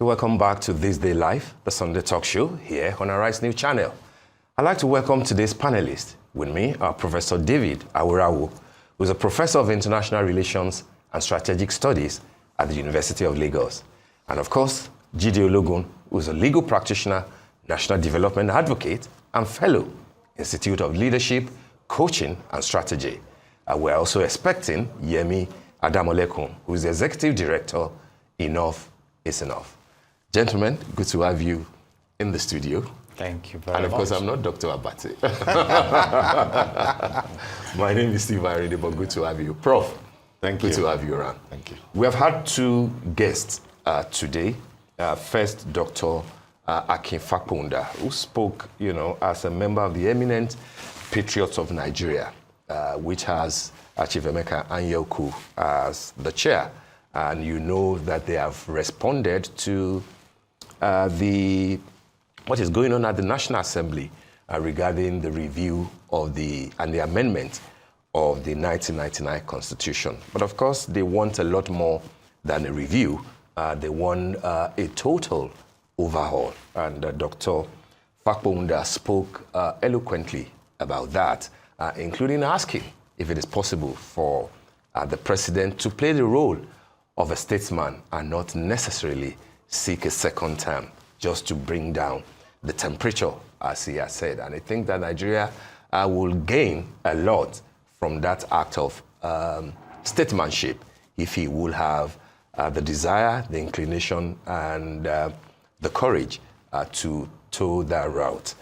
Welcome back to This Day Live, the Sunday talk show here on Arise News Channel. I'd like to welcome today's panelists. With me are Professor David Aworawo, who is a professor of international relations and strategic studies at the University of Lagos. And of course, Jide Ologun, who is a legal practitioner, national development advocate, and fellow, Institute of Leadership, Coaching and Strategy. We're also expecting Yemi Adamolekun, who is the executive director, Enough is Enough. Gentlemen, good to have you in the studio. Thank you very much. And of course, I'm not Dr. Abate. My name is Steve Irene, but good to have you. Prof, Thank you. Good to have you around. Thank you. We have had two guests today. First, Dr. Akin Fakponda, who spoke, as a member of the eminent Patriots of Nigeria, which has Chief Emeka Anyaoku as the chair. And you know that they have responded to what is going on at the National Assembly regarding the review of the amendment of the 1999 Constitution. But of course, they want a lot more than a review. They want a total overhaul. And Dr. Fakponda spoke eloquently about that, including asking if it is possible for the president to play the role of a statesman and not necessarily seek a second term just to bring down the temperature, as he has said. And I think that Nigeria will gain a lot from that act of statesmanship if he will have the desire, the inclination, and the courage to toe that route.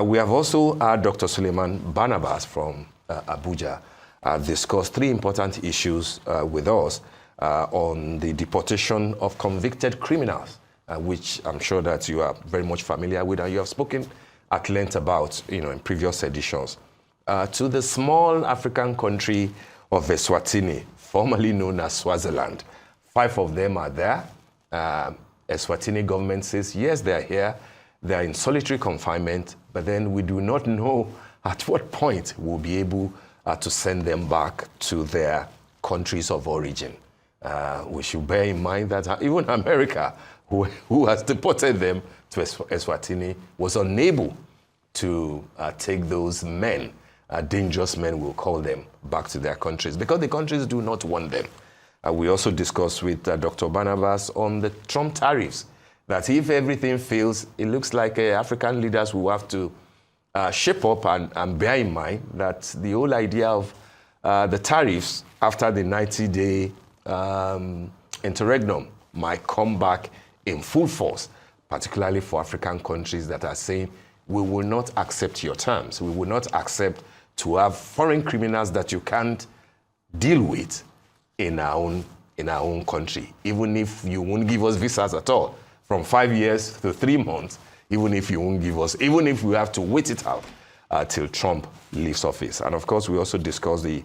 We have also Dr. Suleiman Barnabas from Abuja discussed three important issues with us on the deportation of convicted criminals, which I'm sure that you are very much familiar with and you have spoken at length about in previous editions. To the small African country of Eswatini, formerly known as Swaziland. 5 of them are there. Eswatini government says, yes, they are here. They are in solitary confinement, but then we do not know at what point we'll be able to send them back to their countries of origin. We should bear in mind that even America, who has deported them to Eswatini, was unable to take those men, dangerous men we'll call them, back to their countries because the countries do not want them. We also discussed with Dr. Barnabas on the Trump tariffs, that if everything fails, it looks like African leaders will have to shape up and bear in mind that the whole idea of the tariffs after the 90-day interregnum might come back in full force, particularly for African countries that are saying, we will not accept your terms. We will not accept to have foreign criminals that you can't deal with in our own country, even if you won't give us visas at all, from 5 years to 3 months, even if you won't give us, even if we have to wait it out till Trump leaves office. And of course, we also discussed the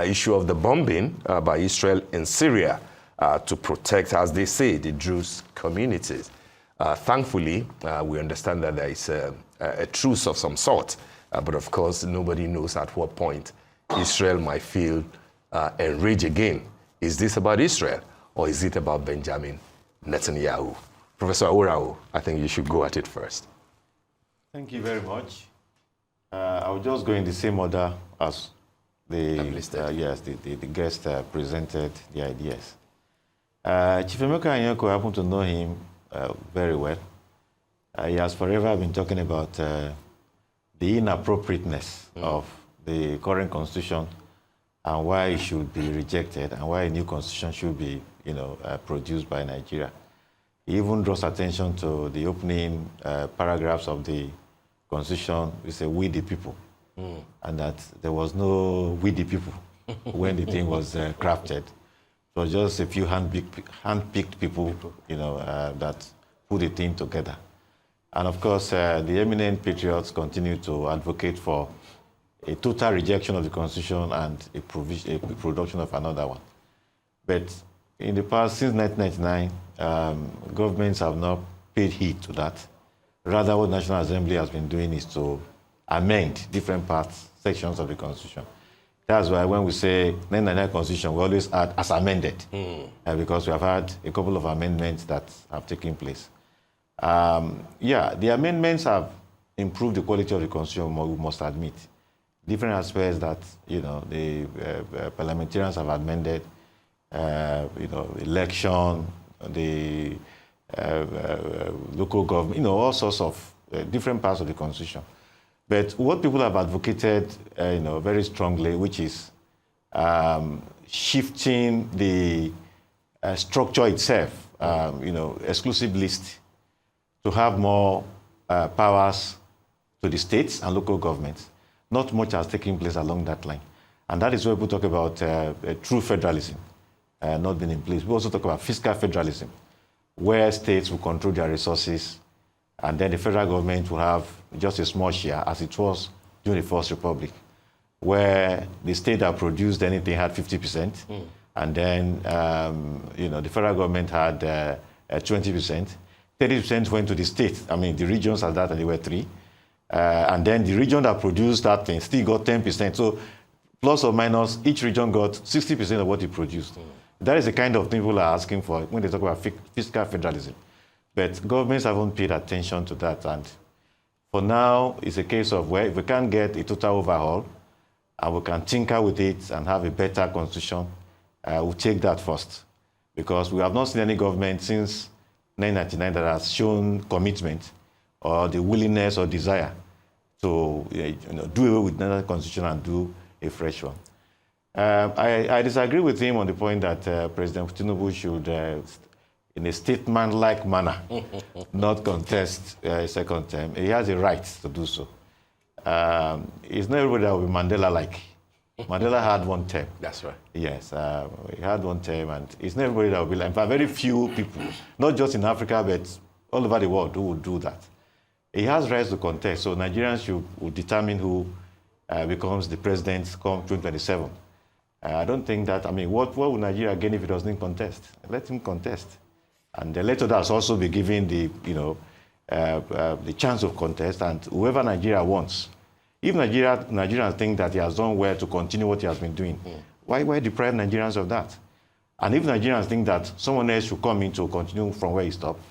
issue of the bombing by Israel in Syria to protect, as they say, the Druze communities. Thankfully, we understand that there is a truce of some sort, but of course, nobody knows at what point Israel might feel enraged again. Is this about Israel or is it about Benjamin Netanyahu? Professor Aworawo, I think you should go at it first. Thank you very much. I will just go in the same order as the guest presented the ideas. Chief Emeka Anyaoku, I happen to know him very well. He has forever been talking about the inappropriateness of the current constitution and why it should be rejected and why a new constitution should be, produced by Nigeria. He even draws attention to the opening paragraphs of the constitution. We say, we the people, and that there was no we the people when the thing was crafted. So just a few hand-picked people, that put the thing together. And of course, the eminent patriots continue to advocate for a total rejection of the constitution and a production of another one. But in the past, since 1999, governments have not paid heed to that. Rather, what the National Assembly has been doing is to amend different parts, sections of the constitution. That's why when we say 1999 Constitution, we always add as amended, because we have had a couple of amendments that have taken place. Yeah, the amendments have improved the quality of the Constitution, we must admit. Different aspects that, the parliamentarians have amended, election, the local government, all sorts of different parts of the Constitution. But what people have advocated, very strongly, which is shifting the structure itself, exclusive list, to have more powers to the states and local governments. Not much has taken place along that line. And that is where people talk about true federalism not being in place. We also talk about fiscal federalism, where states will control their resources, and then the federal government will have just a small share, as it was during the First Republic, where the state that produced anything had 50%, and then the federal government had 20%. 30% went to the state. I mean, the regions at that, and they were 3. And then the region that produced that thing still got 10%. So plus or minus, each region got 60% of what it produced. That is the kind of thing people are asking for when they talk about fiscal federalism. But governments haven't paid attention to that. And for now, it's a case of where if we can't get a total overhaul and we can tinker with it and have a better constitution, we'll take that first. Because we have not seen any government since 1999 that has shown commitment or the willingness or desire to do away with another constitution and do a fresh one. I disagree with him on the point that President Tinubu should, in a statesman-like manner, not contest a second term. He has a right to do so. It's not everybody that will be Mandela-like. Mandela had 1 term. That's right. Yes, he had 1 term, and it's not everybody that will be like. In fact, very few people, not just in Africa, but all over the world, who will do that. He has rights to contest, so Nigerians will determine who becomes the president come 2027. I don't think that, what will Nigeria gain if he doesn't contest? Let him contest. And let others also be given the chance of contest, and whoever Nigeria wants. If Nigerians think that he has done well to continue what he has been doing, why deprive Nigerians of that? And if Nigerians think that someone else should come in to continue from where he stopped,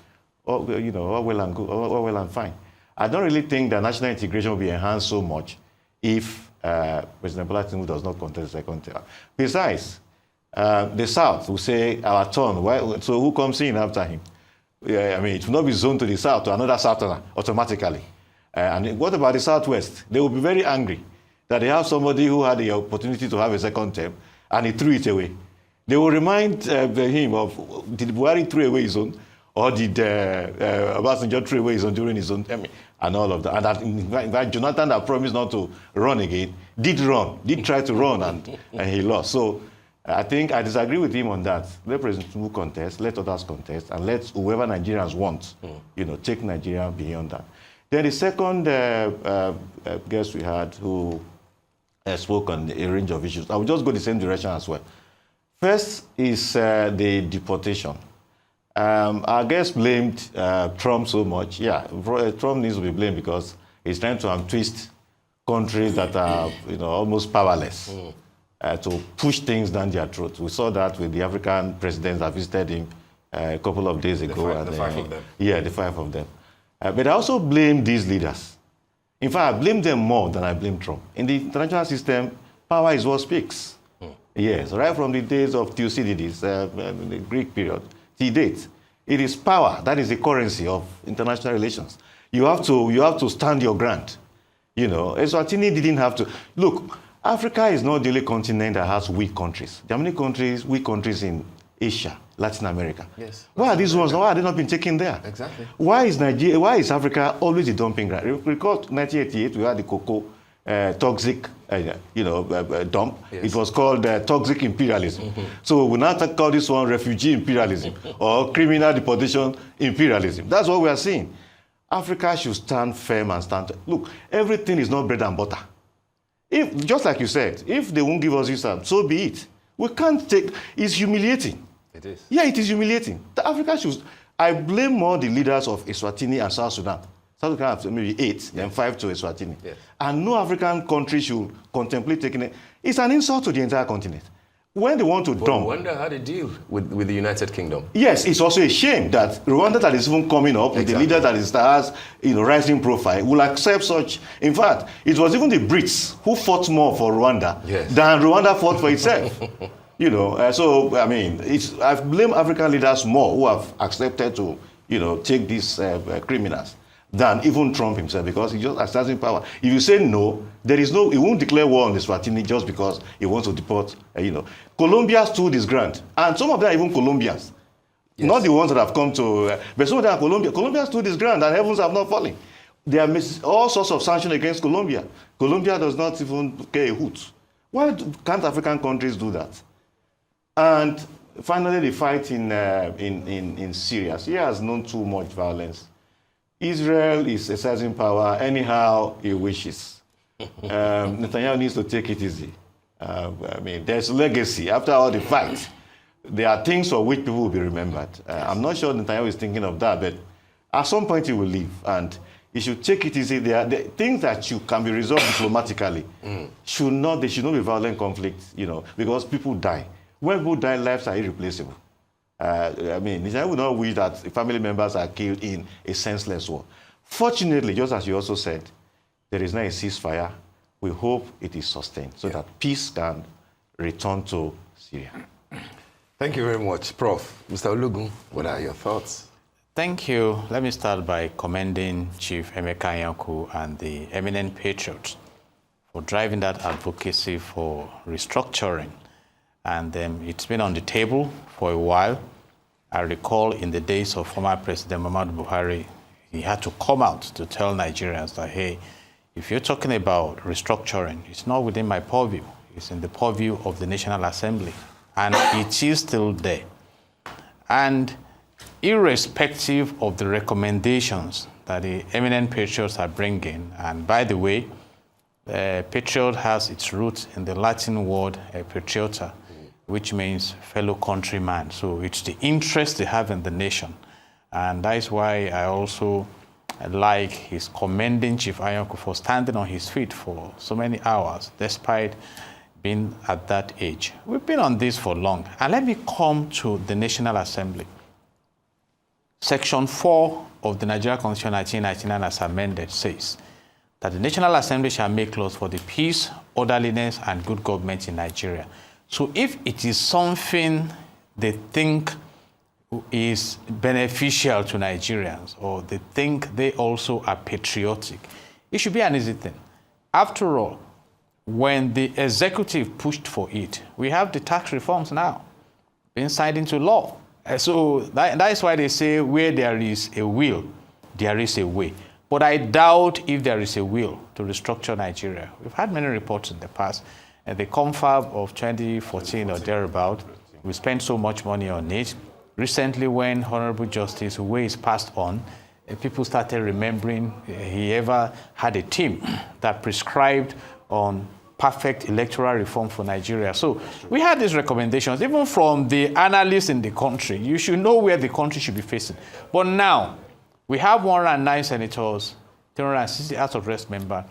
all well and good, all well and fine. I don't really think that national integration will be enhanced so much if President Bola Tinubu does not contest the second term. Besides, the South will say, our turn, so who comes in after him? It will not be zoned to the South, to another Southerner, automatically. And what about the Southwest? They will be very angry that they have somebody who had the opportunity to have a second term, and he threw it away. They will remind him of, did Buhari throw away his own? Or did Obasanjo throw away his own during his own term? And all of that. And that, in fact, Jonathan that promised not to run again, did try to run, and he lost. So I think I disagree with him on that. Let President Tinubu contest, let others contest, and let whoever Nigerians want, take Nigeria beyond that. Then the second guest we had who spoke on a range of issues. I will just go the same direction as well. First is the deportation. Our guest blamed Trump so much. Yeah, Trump needs to be blamed because he's trying to untwist countries that are almost powerless to push things down their throat. We saw that with the African presidents that visited him a couple of days ago. The 5 of them. Yeah, the 5 of them. But I also blame these leaders. In fact, I blame them more than I blame Trump. In the international system, power is what speaks. Yes, right from the days of Thucydides, the Greek period, till date. It is power that is the currency of international relations. You have to stand your ground. Eswatini didn't have to. Look, Africa is not the only continent that has weak countries. There are many weak countries in Asia, Latin America. Yes. Why are these ones? Why have they not been taken there? Exactly. Why is Africa always a dumping ground? Recall 1988, we had the cocoa toxic, dump. Yes. It was called toxic imperialism. So we now call this one refugee imperialism or criminal deportation imperialism. That's what we are seeing. Africa should stand firm and stand. Look, everything is not bread and butter. If, just like you said, if they won't give us this, so be it. We can't take. It's humiliating. It is. Yeah, it is humiliating. Africa should. I blame more the leaders of Eswatini and South Sudan South Africa has maybe 8, then 5 to Eswatini. Yes. And no African country should contemplate taking it. It's an insult to the entire continent. When they want to dump... Rwanda had a deal with the United Kingdom. Yes, it's also a shame that Rwanda that is even coming up, with the leader that is has rising profile, will accept such. In fact, it was even the Brits who fought more for Rwanda than Rwanda fought for itself. So I mean, I blame African leaders more who have accepted to take these criminals than even Trump himself, because he just exercising power. If you say no, he won't declare war on the Swatini just because he wants to deport. Colombia stood his ground, and some of them are even Colombians, not the ones that have come to. But some of them are Colombia. Colombia stood his ground, and heavens have not fallen. There are all sorts of sanctions against Colombia. Colombia does not even care a hoot. Why can't African countries do that? And finally, the fight in Syria. Syria has known too much violence. Israel is exercising power anyhow he wishes. Netanyahu needs to take it easy. I mean, there's legacy. After all the fight, there are things for which people will be remembered. I'm not sure Netanyahu is thinking of that, but at some point he will leave, and he should take it easy. There are things that can be resolved diplomatically. There should not be violent conflict, because people die. When people die, lives are irreplaceable. I mean, Nigeria would not wish that family members are killed in a senseless war. Fortunately, just as you also said, there is now a ceasefire. We hope it is sustained so that peace can return to Syria. Thank you very much, Prof. Mr. Ologun, what are your thoughts? Thank you. Let me start by commending Chief Emeka Aiku and the eminent patriots for driving that advocacy for restructuring. And it's been on the table for a while. I recall in the days of former President Muhammadu Buhari, he had to come out to tell Nigerians that, hey, if you're talking about restructuring, it's not within my purview. It's in the purview of the National Assembly. And it is still there. And irrespective of the recommendations that the eminent patriots are bringing, and by the way, patriot has its roots in the Latin word patriota, which means fellow countryman. So it's the interest they have in the nation. And that is why I also like his commending Chief Aiku for standing on his feet for so many hours, despite being at that age. We've been on this for long. And let me come to the National Assembly. Section 4 of the Nigerian Constitution 1999 as amended says that the National Assembly shall make laws for the peace, orderliness, and good government in Nigeria. So if it is something they think is beneficial to Nigerians, or they think they also are patriotic, it should be an easy thing. After all, when the executive pushed for it, we have the tax reforms now being signed into law. So that is why they say where there is a will, there is a way. But I doubt if there is a will to restructure Nigeria. We've had many reports in the past. The confab of 2014 or thereabout, we spent so much money on it. Recently, when Honorable Justice Uwais passed on, people started remembering he ever had a team that prescribed on perfect electoral reform for Nigeria. So we had these recommendations, even from the analysts in the country. You should know where the country should be facing. But now, we have 109 senators, 360 House of Reps members,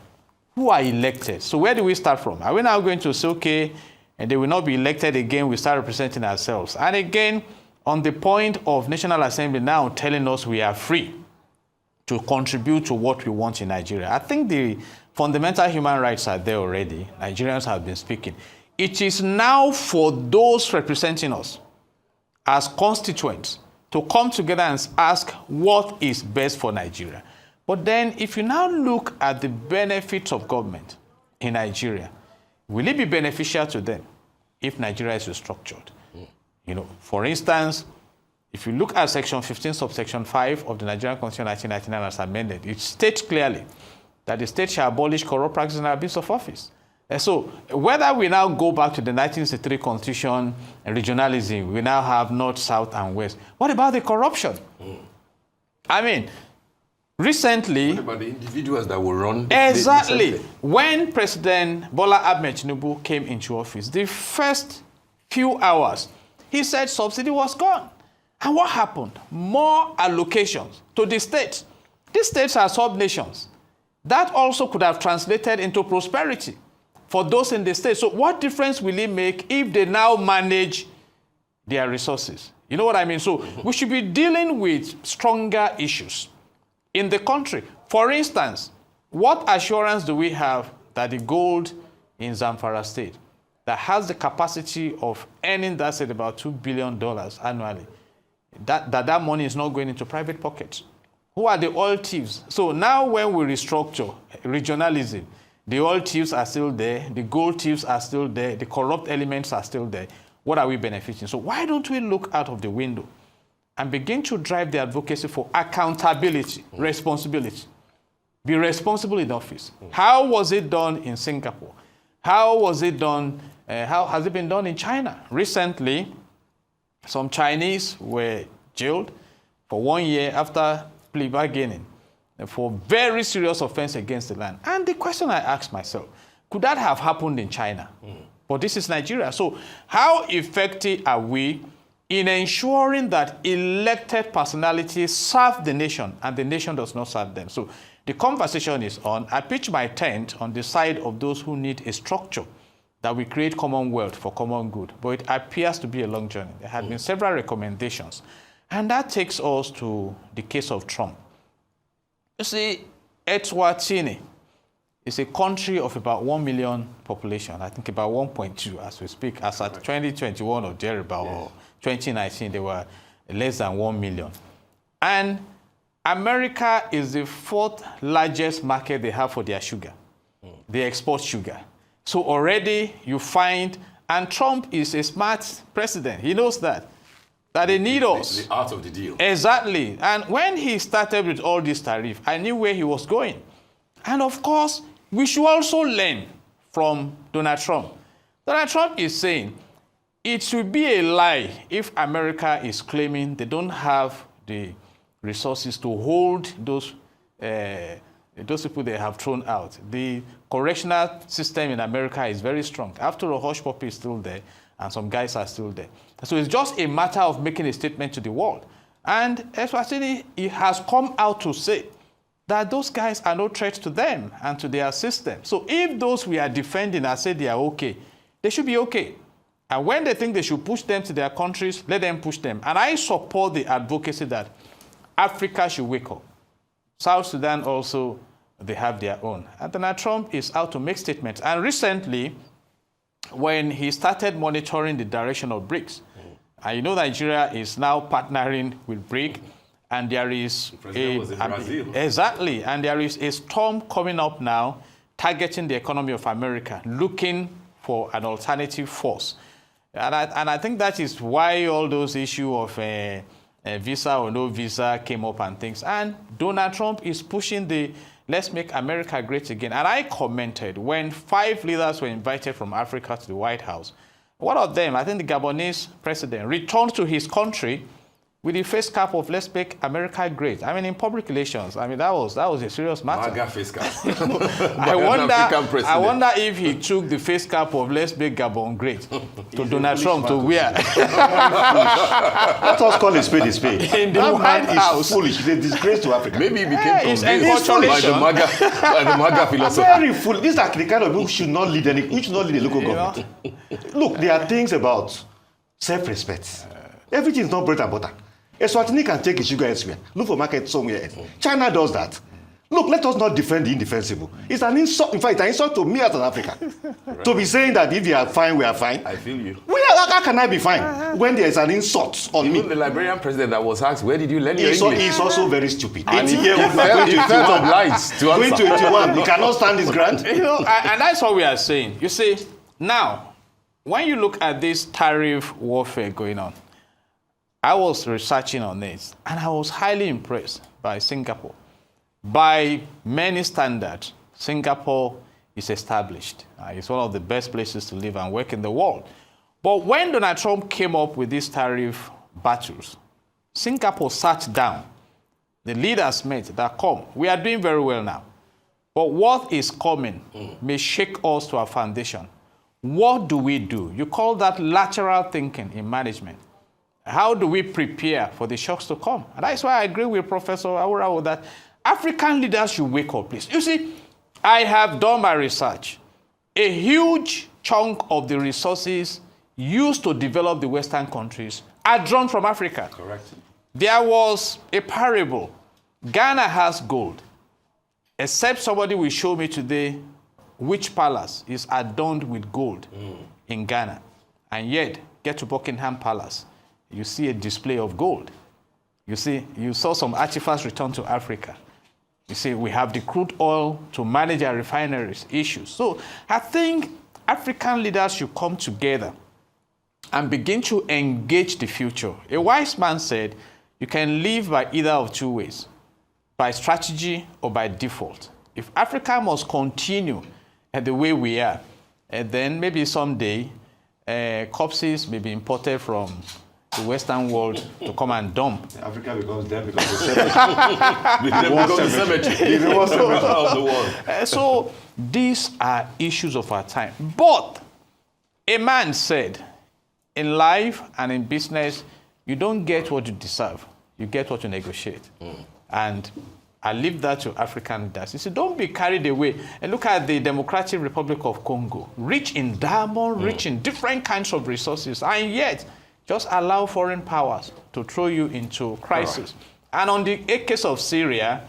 who are elected. So where do we start from? Are we now going to say, okay, and they will not be elected again, we start representing ourselves? And again, on the point of National Assembly now telling us we are free to contribute to what we want in Nigeria, I think the fundamental human rights are there already. Nigerians have been speaking. It is now for those representing us as constituents to come together and ask what is best for Nigeria. But then if you now look at the benefits of government in Nigeria, will it be beneficial to them if Nigeria is restructured? For instance, if you look at Section 15, subsection 5 of the Nigerian Constitution 1999 as amended, it states clearly that the state shall abolish corrupt practices and abuse of office. And so whether we now go back to the 1963 Constitution and regionalism, we now have North, South, and West. What about the corruption? I mean, recently... What about the individuals that will run? Exactly. When President Bola Ahmed Tinubu came into office, the first few hours, he said subsidy was gone. And what happened? More allocations to the state. These states are sub-nations. That also could have translated into prosperity for those in the state. So what difference will it make if they now manage their resources? You know what I mean? So we should be dealing with stronger issues in the country. For instance, what assurance do we have that the gold in Zamfara State that has the capacity of earning, that's at about $2 billion annually, that money is not going into private pockets? Who are the oil thieves? So now when we restructure regionalism, the oil thieves are still there, the gold thieves are still there, the corrupt elements are still there. What are we benefiting? So why don't we look out of the window and begin to drive the advocacy for accountability, responsibility? Be responsible in office. How was it done in Singapore? How was it done? How has it been done in China? Recently, some Chinese were jailed for 1 year after plea bargaining for very serious offense against the land. And the question I asked myself, could that have happened in China? But this is Nigeria. So how effective are we in ensuring that elected personalities serve the nation and the nation does not serve them? So the conversation is on. I pitch my tent on the side of those who need a structure that we create commonwealth for common good. But it appears to be a long journey. There have been several recommendations. And that takes us to the case of Trump. You see, Eswatini is a country of about 1 million population. I think about 1.2 as we speak. As at 2021 or thereabout, or 2019, they were less than 1 million. And America is the 4th largest market they have for their sugar. They export sugar. So already you find, and Trump is a smart president. He knows that they need us. The art of the deal. Exactly. And when he started with all this tariff, I knew where he was going. And of course, we should also learn from Donald Trump. Donald Trump is saying it should be a lie if America is claiming they don't have the resources to hold those people they have thrown out. The correctional system in America is very strong. After all, hush puppy is still there, and some guys are still there. So it's just a matter of making a statement to the world. And Eswatini, he has come out to say that those guys are no threat to them and to their system. So if those we are defending are said they are okay, they should be okay. And when they think they should push them to their countries, let them push them. And I support the advocacy that Africa should wake up. South Sudan also, they have their own. And Donald Trump is out to make statements. And recently, when he started monitoring the direction of BRICS, and you know Nigeria is now partnering with BRICS, and there is exactly, and there is a storm coming up now targeting the economy of America, looking for an alternative force. And I think that is why all those issues of visa or no visa came up and things. And Donald Trump is pushing the let's make America great again. And I commented when 5 leaders were invited from Africa to the White House. One of them, I think the Gabonese president, returned to his country with the face cap of let's make America great. I mean, in public relations, I mean, that was a serious matter. MAGA face cap. I wonder if he took the face cap of let's make Gabon great to Donald Trump to wear. Let us call a spade a spade. In the White House. Is foolish. It's a disgrace to Africa. Maybe he became convinced by the enculturation. MAGA philosophy. Very foolish. These are the kind of people who should not lead a local government. Look, there are things about self-respect. Everything is not bread and butter. Eswatini can take his sugar elsewhere. Look for market somewhere else. China does that. Look, let us not defend the indefensible. It's an insult. In fact, it's an insult to me as an African. Right. To be saying that if they are fine, we are fine. I feel you. How can I be fine when there is an insult on me? Even the Liberian president that was asked, where did you learn your English? He's also very stupid. And he felt obliged to answer. Going to 81, he cannot stand his grant. And that's what we are saying. You see, now, when you look at this tariff warfare going on, I was researching on this, and I was highly impressed by Singapore. By many standards, Singapore is established. It's one of the best places to live and work in the world. But when Donald Trump came up with these tariff battles, Singapore sat down. The leaders met that come. We are doing very well now. But what is coming may shake us to our foundation. What do we do? You call that lateral thinking in management. How do we prepare for the shocks to come? And that's why I agree with Professor Aworawo that African leaders should wake up, please. You see, I have done my research. A huge chunk of the resources used to develop the Western countries are drawn from Africa. Correct. There was a parable. Ghana has gold, except somebody will show me today which palace is adorned with gold in Ghana. And yet, get to Buckingham Palace, you see a display of gold. You see, you saw some artifacts returned to Africa. You see, we have the crude oil to manage our refineries issues. So I think African leaders should come together and begin to engage the future. A wise man said, you can live by either of two ways, by strategy or by default. If Africa must continue the way we are, then maybe someday corpses may be imported from the Western world to come and dump. Africa becomes dead because the cemetery. It's the worst cemetery of the world. So these are issues of our time. But a man said, in life and in business, you don't get what you deserve. You get what you negotiate. And I leave that to African leaders. You see, don't be carried away. And look at the Democratic Republic of Congo, rich in diamond, rich in different kinds of resources, and yet just allow foreign powers to throw you into crisis. Right. And on the case of Syria,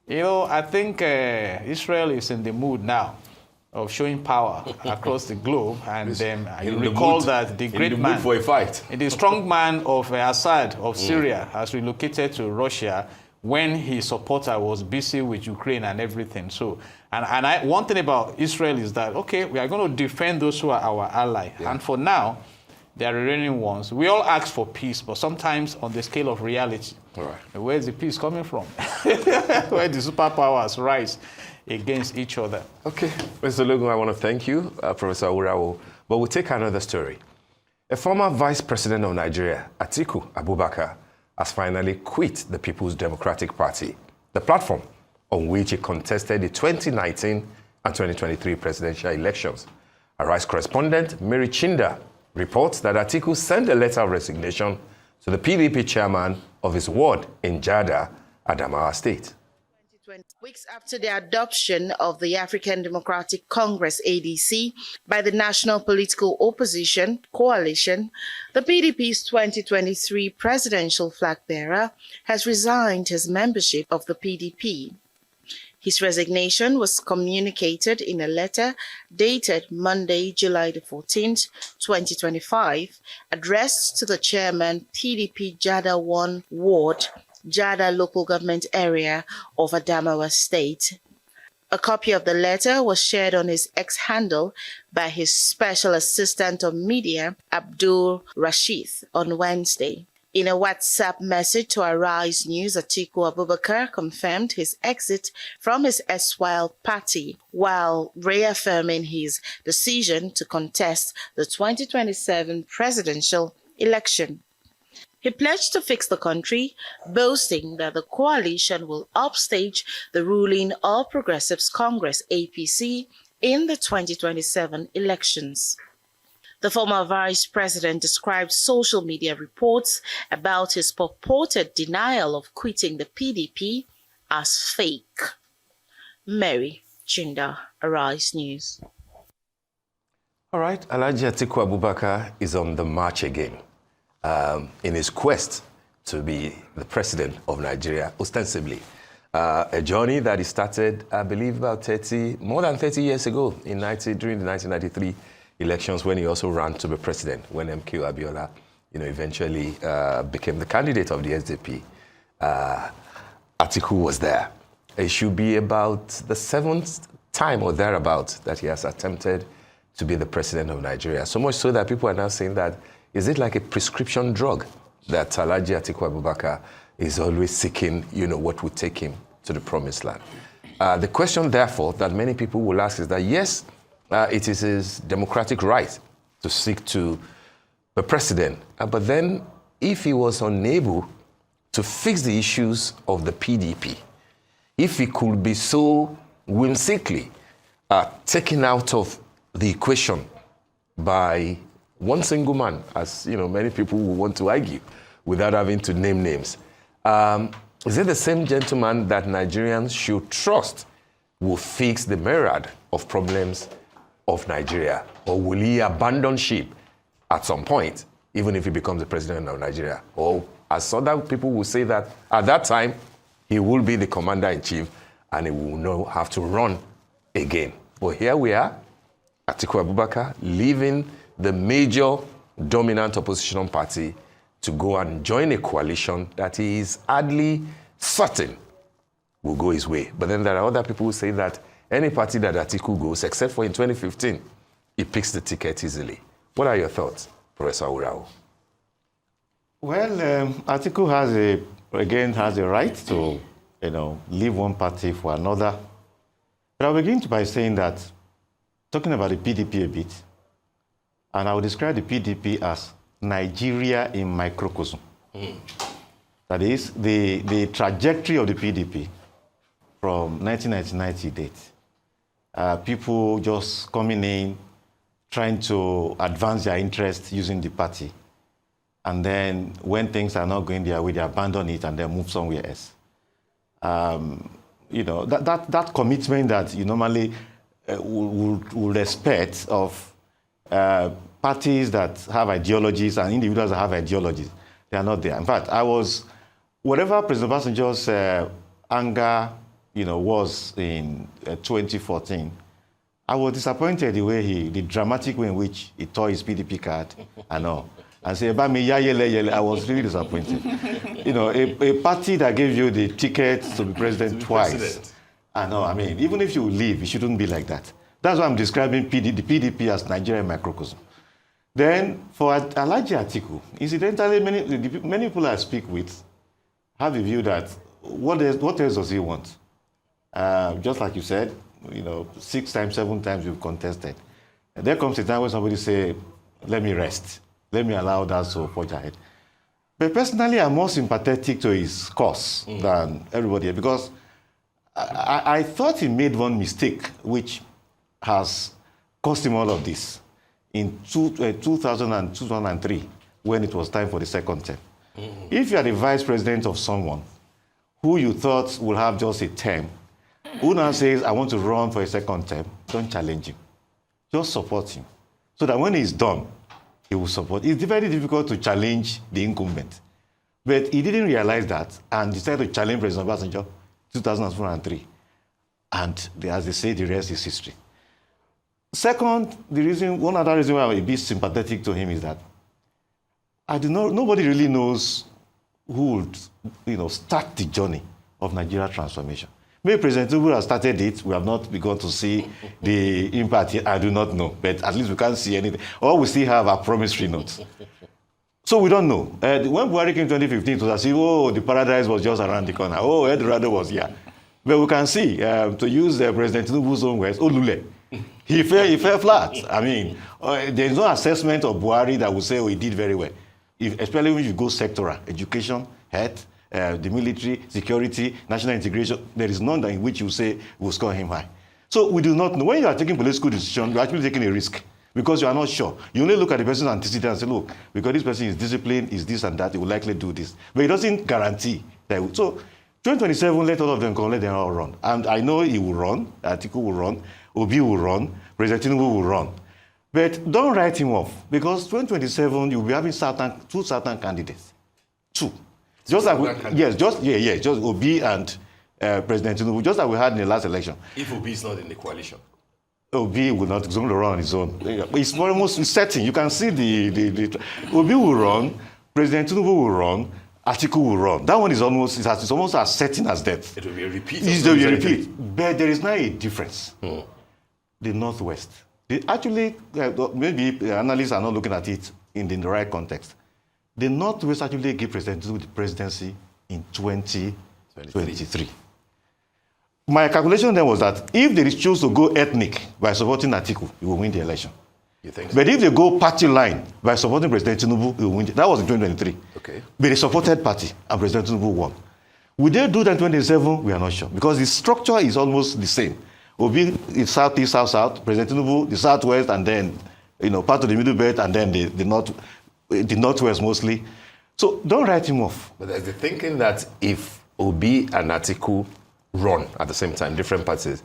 you know, I think Israel is in the mood now of showing power across the globe. And you recall that the great man, for a fight. the strong man of Assad of Syria has relocated to Russia when his supporter was busy with Ukraine and everything. So, one thing about Israel is that, okay, we are going to defend those who are our ally. Yeah. And for now, they are the reigning ones. We all ask for peace, but sometimes on the scale of reality. All right. Where's the peace coming from? Where the superpowers rise against each other. Okay, Mr. Ologun, I want to thank you, Professor Aworawo. But we'll take another story. A former vice president of Nigeria, Aiku Abubakar, has finally quit the People's Democratic Party, the platform on which he contested the 2019 and 2023 presidential elections. Our Rice correspondent, Mary Chinda, reports that Aiku sent a letter of resignation to the PDP chairman of his ward in Jide, Adamawa State. 20 weeks after the adoption of the African Democratic Congress ADC by the National Political Opposition Coalition, the PDP's 2023 presidential flag bearer has resigned his membership of the PDP. His resignation was communicated in a letter dated Monday, July the 14th, 2025, addressed to the chairman, PDP Jide 1 Ward, Jide local government area of Adamawa State. A copy of the letter was shared on his X handle by his special assistant on media, Abdul Rashid, on Wednesday. In a WhatsApp message to Arise News, Aiku Abubakar confirmed his exit from his erstwhile party while reaffirming his decision to contest the 2027 presidential election. He pledged to fix the country, boasting that the coalition will upstage the ruling All Progressives Congress APC in the 2027 elections. The former vice president described social media reports about his purported denial of quitting the PDP as fake. Mary Chinda, Arise News. All right, Alhaji Aiku Abubakar is on the march again in his quest to be the president of Nigeria, ostensibly. A journey that he started, I believe, about more than 30 years ago during the 1993 elections, when he also ran to be president, when MK Abiola, eventually became the candidate of the SDP. Aiku was there. It should be about the 7th time or thereabouts that he has attempted to be the president of Nigeria. So much so that people are now saying that, is it like a prescription drug that Alhaji Aiku Abubakar is always seeking, what would take him to the promised land? The question, therefore, that many people will ask is that, yes, it is his democratic right to seek to be president. But then, if he was unable to fix the issues of the PDP, if he could be so whimsically taken out of the equation by one single man, as many people will want to argue, without having to name names, Is it the same gentleman that Nigerians should trust will fix the myriad of problems of Nigeria? Or will he abandon ship at some point, even if he becomes the president of Nigeria? Or as other people will say that at that time, he will be the commander-in-chief and he will not have to run again. But here we are, Atiku Abubakar leaving the major dominant opposition party to go and join a coalition that he is hardly certain will go his way. But then there are other people who say that any party that Atiku goes, except for in 2015, he picks the ticket easily. What are your thoughts, Professor Aworawo? Well, Atiku has a right to, leave one party for another. But I'll begin by saying that, talking about the PDP a bit, and I will describe the PDP as Nigeria in microcosm. That is, the trajectory of the PDP from 1999 to date. People just coming in, trying to advance their interests using the party. And then when things are not going their way, they abandon it and then move somewhere else. That commitment that you normally would expect of parties that have ideologies and individuals that have ideologies, they are not there. In fact, whatever President Obasanjo's anger, was in 2014, I was disappointed the dramatic way in which he tore his PDP card and all. And said, I was really disappointed. A party that gave you the ticket to be president twice. I know, even if you leave, it shouldn't be like that. That's why I'm describing the PDP as Nigerian microcosm. Then, for Alhaji Atiku, incidentally, many people I speak with have a view that what else does he want? Just like you said, 6 times, 7 times you've contested. And there comes a time when somebody say, let me rest. Let me allow that to forge ahead. But personally, I'm more sympathetic to his cause than everybody else, because I thought he made one mistake, which has cost him all of this. In 2000 and 2003, when it was time for the second term. If you are the vice president of someone who you thought will have just a term, who now says, I want to run for a second term, don't challenge him. Just support him. So that when he's done, he will support. It's very difficult to challenge the incumbent. But he didn't realize that and decided to challenge President Obasanjo 2003. And as they say, the rest is history. Second, one other reason why I'm a bit sympathetic to him is that nobody really knows who would start the journey of Nigeria transformation. Maybe President Tinubu has started it. We have not begun to see the impact yet. I do not know. But at least we can't see anything. All we still have are promissory notes. So we don't know. When Buhari came in 2015, it was as if, the paradise was just around the corner. El Dorado was here. But we can see, to use President Tinubu's own words, Olule. He fell flat. There's no assessment of Buhari that will say, he did very well. Especially when you go sectoral, education, health, the military, security, national integration, there is none in which you say will score him high. So we do not know. When you are taking political decisions, you're actually taking a risk because you are not sure. You only look at the person's antecedents and say, look, because this person is disciplined, is this and that, he will likely do this. But it doesn't guarantee that. So 2027, let all of them come, let them all run. And I know he will run, Atiku will run, Obi will run, President Tinubu will run. But don't write him off, because 2027, you'll be having two certain candidates. Two. Just Obi and President Tinubu, just like we had in the last election. If Obi is not in the coalition. Obi will not going to run on his own. It's almost certain. You can see the Obi will run, President Tinubu will run, Atiku will run. That one is almost as certain as death. It will be a repeat. It will be a repeat. But there is now a difference. The Northwest. Actually, maybe analysts are not looking at it in the right context. The Northwest actually gave President Tinubu the presidency in 2023. My calculation then was that if they choose to go ethnic by supporting Atiku, he will win the election. You think so? But if they go party line by supporting President Tinubu, he will win. That was in 2023. Okay. But they supported party, and President Tinubu won. Will they do that in 2027? We are not sure, because the structure is almost the same. Obi is southeast, south, President Tinubu, the southwest, and then part of the middle belt, and then the northwest mostly. So don't write him off. But there's the thinking that if Obi and Atiku run at the same time, different parties,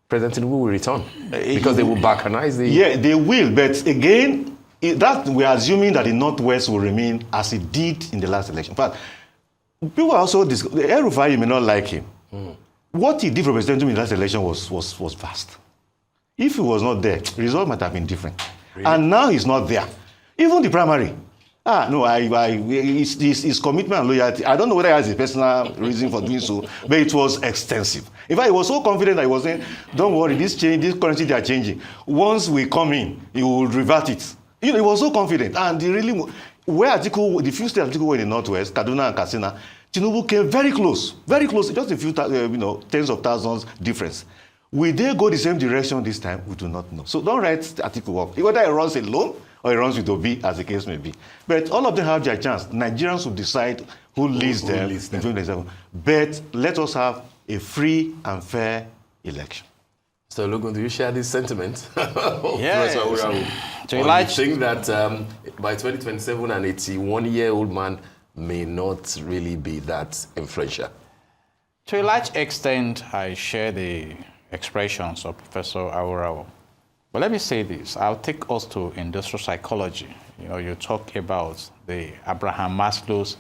President Tinubu will return because they will balkanize the... Yeah, they will, but again, that we are assuming that the Northwest will remain as it did in the last election. But people are also... The El-Rufai, you may not like him. What he did for President Tinubu in the last election was vast. If he was not there, the result might have been different. Really? And now he's not there. Even the primary. No, his commitment and loyalty, I don't know whether he has a personal reason for doing so, but it was extensive. In fact, he was so confident that he was saying, don't worry, this currency they are changing. Once we come in, he will revert it. He was so confident. And the few states Atiku were in the Northwest, Kaduna and Katsina, Tinubu came very close, just a few tens of thousands difference. Will they go the same direction this time? We do not know. So don't write Atiku off. Whether he runs alone or he runs with Obi, as the case may be. But all of them have their chance. Nigerians will decide who leads them in 2027. But let us have a free and fair election. So, Ologun, do you share this sentiment? Yes. Do you think that by 2027 an 81-year-old man may not really be that influential? To a large extent, I share the expressions of Professor Aworawo. But let me say this. I'll take us to industrial psychology. You talk about the Abraham Maslow's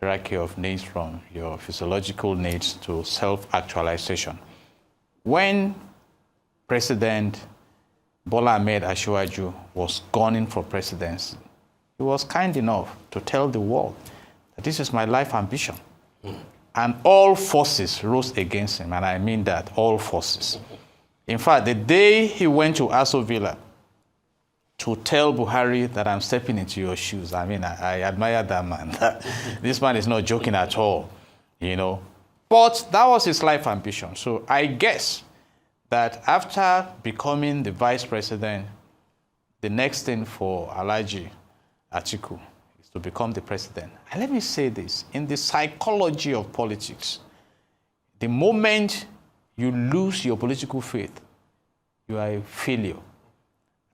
hierarchy of needs, from your physiological needs to self-actualization. When President Bola Ahmed Asiwaju was gunning for presidency, he was kind enough to tell the world that this is my life ambition. And all forces rose against him, and I mean that, all forces. In fact, the day he went to Aso Villa to tell Buhari that I'm stepping into your shoes, I mean, I admire that man. This man is not joking at all, But that was his life ambition. So I guess that after becoming the vice president, the next thing for Alhaji Atiku is to become the president. And let me say this, in the psychology of politics, the moment you lose your political faith, you are a failure.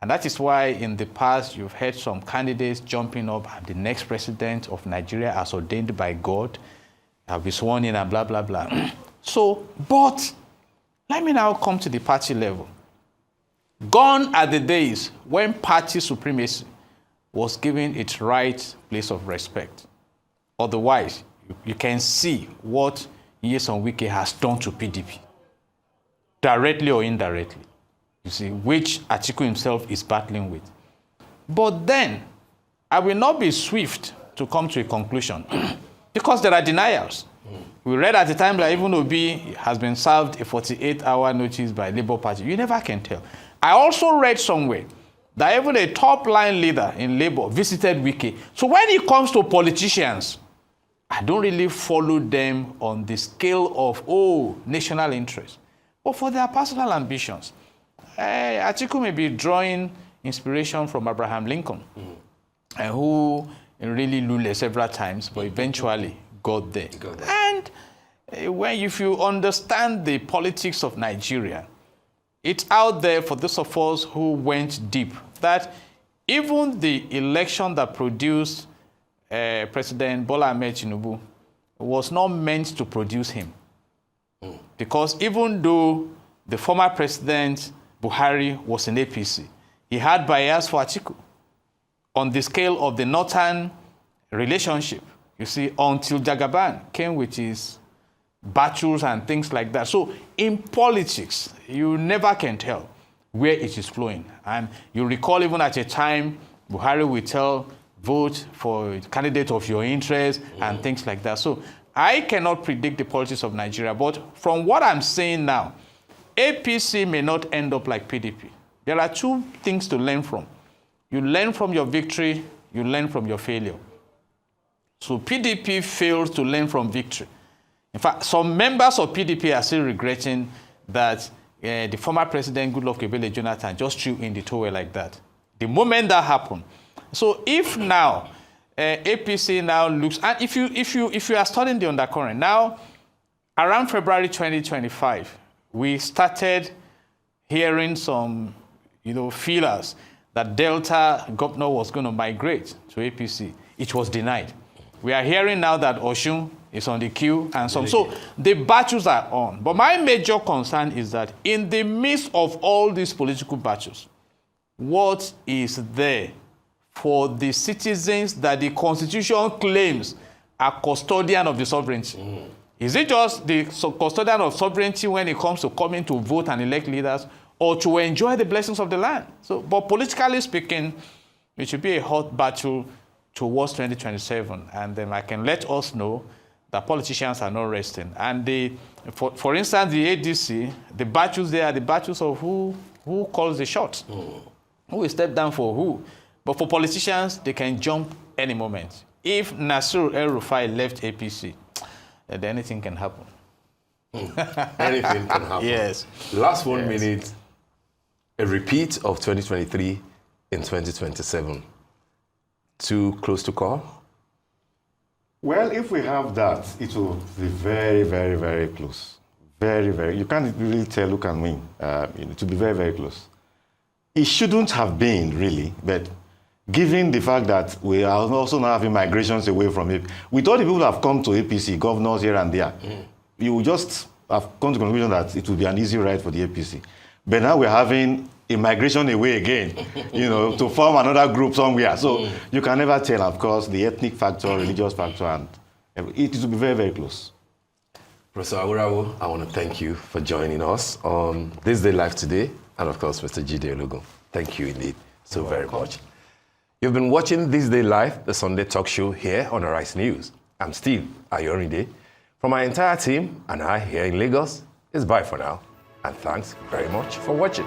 And that is why in the past you've heard some candidates jumping up, I'm the next president of Nigeria as ordained by God, I'll be sworn in and blah, blah, blah. But let me now come to the party level. Gone are the days when party supremacy was given its right place of respect. Otherwise, you can see what Nyesom Wike has done to PDP, directly or indirectly, which Atiku himself is battling with. But then, I will not be swift to come to a conclusion because there are denials. We read at the time that even Obi has been served a 48-hour notice by Labour Party. You never can tell. I also read somewhere that even a top-line leader in Labour visited Wike. So when it comes to politicians, I don't really follow them on the scale of, national interest, but for their personal ambitions. Atiku may be drawing inspiration from Abraham Lincoln, who really luled several times, but eventually got there. And if you understand the politics of Nigeria, it's out there for those of us who went deep, that even the election that produced President Bola Ahmed Tinubu was not meant to produce him. Because even though the former president, Buhari, was in APC, he had bias for Atiku on the scale of the northern relationship, until Jagaban came with his battles and things like that. So in politics, you never can tell where it is flowing. And you recall even at a time, Buhari will tell, vote for a candidate of your interest and things like that. So I cannot predict the politics of Nigeria, but from what I'm saying now, APC may not end up like PDP. There are two things to learn from. You learn from your victory, you learn from your failure. So PDP failed to learn from victory. In fact, some members of PDP are still regretting that the former president, Goodluck Ebele Jonathan, just threw in the towel like that. The moment that happened. So if now APC now looks, and if you are studying the undercurrent, now around February 2025, we started hearing some, feelers that Delta governor was going to migrate to APC. It was denied. We are hearing now that Osun is on the queue and some. So the battles are on. But my major concern is that in the midst of all these political battles, what is there for the citizens that the Constitution claims are custodian of the sovereignty? Is it just the custodian of sovereignty when it comes to coming to vote and elect leaders, or to enjoy the blessings of the land? So, but politically speaking, it should be a hot battle towards 2027. And then I can let us know that politicians are not resting. And for instance, the ADC, the battles there are the battles of who calls the shots, who will step down for who. But for politicians, they can jump any moment. If Nasir El-Rufai left APC, then anything can happen. Anything can happen. Yes. Last 1 minute, a repeat of 2023 in 2027. Too close to call? Well, if we have that, it will be very, very, very close. Very, very. You can't really tell who can win. It will be very, very close. It shouldn't have been, really, but given the fact that we are also now having migrations away from it, we thought the people have come to APC, governors here and there. You would just have come to the conclusion that it would be an easy ride for the APC. But now we're having a migration away again, to form another group somewhere. So you can never tell, of course, the ethnic factor, religious factor, and it will be very, very close. Professor Aworawo, I want to thank you for joining us on This Day Live today, and of course, Mr. Jide Ologun. Thank you indeed so very much. You've been watching This Day Live, the Sunday talk show here on Arise News. I'm Steve Ayorinde. From our entire team and I here in Lagos, it's bye for now. And thanks very much for watching.